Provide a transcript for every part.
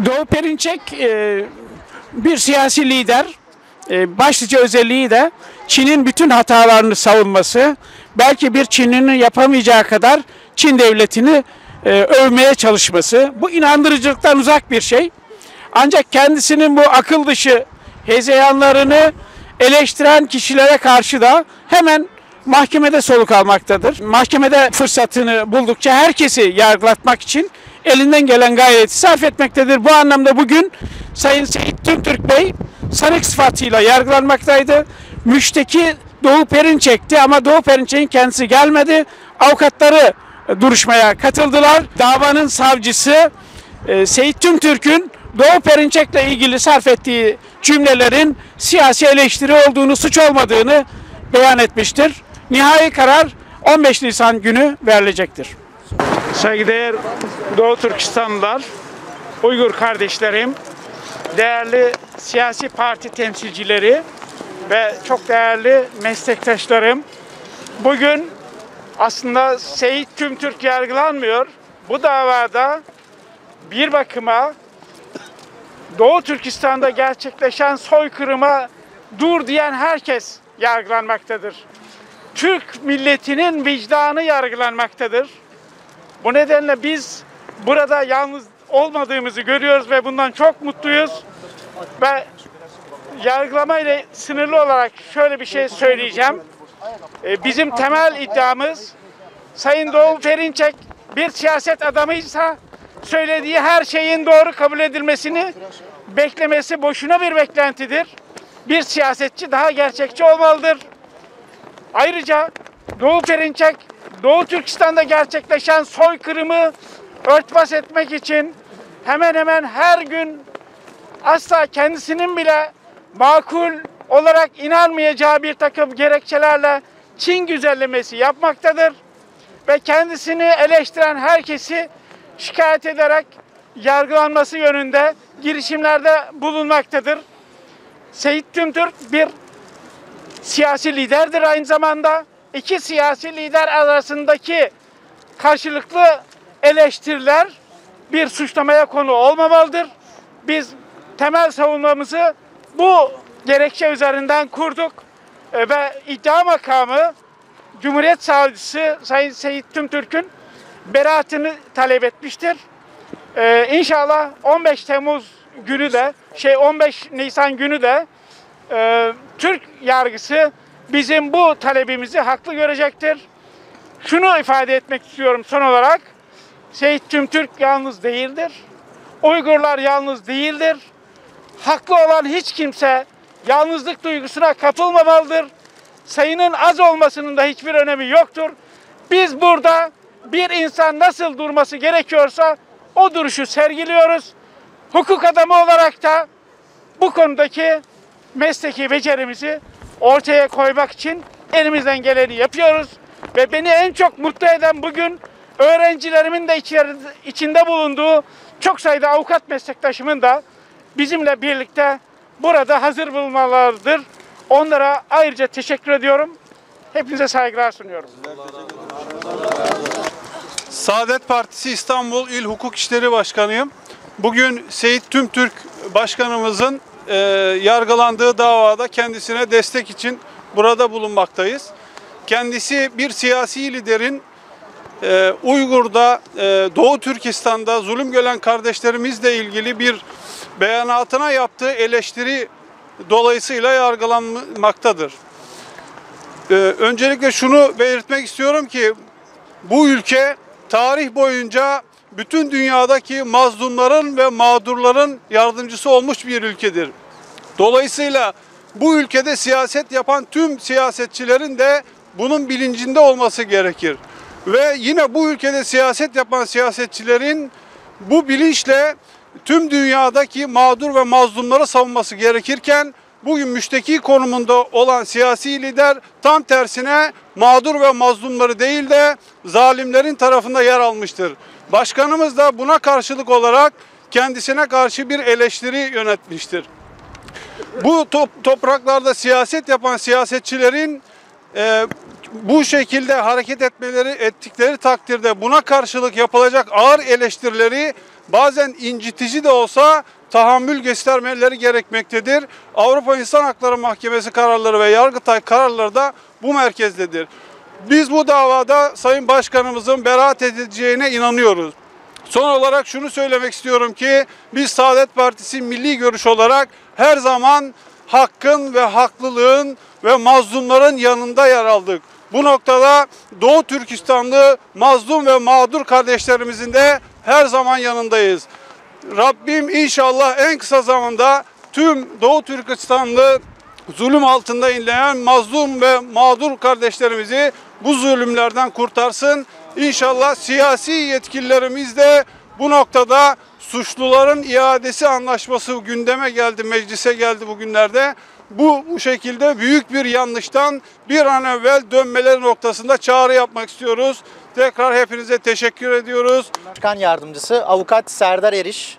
Doğu Perinçek bir siyasi lider. Başlıca özelliği de Çin'in bütün hatalarını savunması. Belki bir Çin'in yapamayacağı kadar Çin devletini övmeye çalışması. Bu inandırıcılıktan uzak bir şey. Ancak kendisinin bu akıl dışı hezeyanlarını eleştiren kişilere karşı da hemen mahkemede soluk almaktadır. Mahkemede fırsatını buldukça herkesi yargılatmak için elinden gelen gayreti sarf etmektedir. Bu anlamda bugün Sayın Seyit Tümtürk Bey sanık sıfatıyla yargılanmaktaydı. Müşteki Doğu Perinçek'ti ama Doğu Perinçek'in kendisi gelmedi. Avukatları duruşmaya katıldılar. Davanın savcısı Seyit Tümtürk'ün Doğu Perinçek'le ilgili sarf ettiği cümlelerin siyasi eleştiri olduğunu, suç olmadığını beyan etmiştir. Nihai karar 15 Nisan günü verilecektir. Saygıdeğer Doğu Türkistanlılar, Uygur kardeşlerim, değerli siyasi parti temsilcileri ve çok değerli meslektaşlarım, bugün aslında Seyit Tümtürk yargılanmıyor. Bu davada bir bakıma Doğu Türkistan'da gerçekleşen soykırıma dur diyen herkes yargılanmaktadır. Türk milletinin vicdanı yargılanmaktadır. Bu nedenle biz burada yalnız olmadığımızı görüyoruz ve bundan çok mutluyuz. Ve yargılama ile sınırlı olarak şöyle bir şey söyleyeceğim. Bizim temel iddiamız Sayın Doğu Perinçek bir siyaset adamıysa söylediği her şeyin doğru kabul edilmesini beklemesi boşuna bir beklentidir. Bir siyasetçi daha gerçekçi olmalıdır. Ayrıca Doğu Perinçek Doğu Türkistan'da gerçekleşen soykırımı örtbas etmek için hemen hemen her gün asla kendisinin bile makul olarak inanmayacağı bir takım gerekçelerle Çin güzellemesi yapmaktadır. Ve kendisini eleştiren herkesi şikayet ederek yargılanması yönünde girişimlerde bulunmaktadır. Seyit Tümtürk bir siyasi liderdir aynı zamanda. İki siyasi lider arasındaki karşılıklı eleştiriler bir suçlamaya konu olmamalıdır. Biz temel savunmamızı bu gerekçe üzerinden kurduk ve iddia makamı Cumhuriyet Savcısı Sayın Seyit Tümtürk'ün beraatini talep etmiştir. İnşallah 15 Temmuz günü de 15 Nisan günü de Türk yargısı bizim bu talebimizi haklı görecektir. Şunu ifade etmek istiyorum son olarak. Seyit Tümtürk yalnız değildir. Uygurlar yalnız değildir. Haklı olan hiç kimse yalnızlık duygusuna kapılmamalıdır. Sayının az olmasının da hiçbir önemi yoktur. Biz burada bir insan nasıl durması gerekiyorsa o duruşu sergiliyoruz. Hukuk adamı olarak da bu konudaki mesleki becerimizi ortaya koymak için elimizden geleni yapıyoruz. Ve beni en çok mutlu eden bugün öğrencilerimin de içinde bulunduğu çok sayıda avukat meslektaşımın da bizimle birlikte burada hazır bulunmalarıdır. Onlara ayrıca teşekkür ediyorum. Hepinize saygılar sunuyorum. Saadet Partisi İstanbul İl Hukuk İşleri Başkanıyım. Bugün Seyit Tümtürk Başkanımızın yargılandığı davada kendisine destek için burada bulunmaktayız. Kendisi bir siyasi liderin Uygur'da, Doğu Türkistan'da zulüm gören kardeşlerimizle ilgili bir beyanatına yaptığı eleştiri dolayısıyla yargılanmaktadır. Öncelikle şunu belirtmek istiyorum ki bu ülke tarih boyunca bütün dünyadaki mazlumların ve mağdurların yardımcısı olmuş bir ülkedir. Dolayısıyla bu ülkede siyaset yapan tüm siyasetçilerin de bunun bilincinde olması gerekir. Ve yine bu ülkede siyaset yapan siyasetçilerin bu bilinçle tüm dünyadaki mağdur ve mazlumları savunması gerekirken bugün müşteki konumunda olan siyasi lider tam tersine mağdur ve mazlumları değil de zalimlerin tarafında yer almıştır. Başkanımız da buna karşılık olarak kendisine karşı bir eleştiri yönetmiştir. Bu topraklarda siyaset yapan siyasetçilerin bu şekilde hareket ettikleri takdirde buna karşılık yapılacak ağır eleştirileri bazen incitici de olsa tahammül göstermeleri gerekmektedir. Avrupa İnsan Hakları Mahkemesi kararları ve Yargıtay kararları da bu merkezdedir. Biz bu davada Sayın Başkanımızın beraat edileceğine inanıyoruz. Son olarak şunu söylemek istiyorum ki biz Saadet Partisi milli görüş olarak her zaman hakkın ve haklılığın ve mazlumların yanında yer aldık. Bu noktada Doğu Türkistanlı mazlum ve mağdur kardeşlerimizin de her zaman yanındayız. Rabbim inşallah en kısa zamanda tüm Doğu Türkistanlı zulüm altında inleyen mazlum ve mağdur kardeşlerimizi bu zulümlerden kurtarsın. İnşallah siyasi yetkililerimiz de bu noktada suçluların iadesi anlaşması gündeme geldi, meclise geldi bugünlerde. Bu şekilde büyük bir yanlıştan bir an evvel dönmeleri noktasında çağrı yapmak istiyoruz. Tekrar hepinize teşekkür ediyoruz. Başkan Yardımcısı Avukat Serdar Eriş,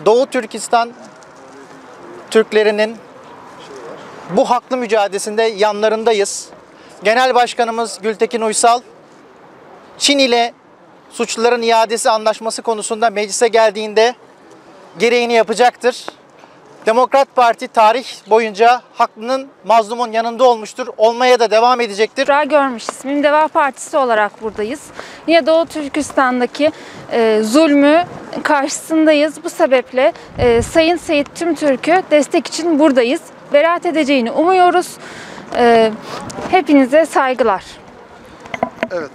Doğu Türkistan Türklerinin bu haklı mücadelesinde yanlarındayız. Genel Başkanımız Gültekin Uysal, Çin ile suçluların iadesi anlaşması konusunda meclise geldiğinde gereğini yapacaktır. Demokrat Parti tarih boyunca haklının, mazlumun yanında olmuştur, olmaya da devam edecektir. Görmüş ismim Deva Partisi olarak buradayız. Yine Doğu Türkistan'daki zulmü karşısındayız. Bu sebeple Sayın Seyit Tümtürk'ü destek için buradayız. Beraat edeceğini umuyoruz. Hepinize saygılar. Evet.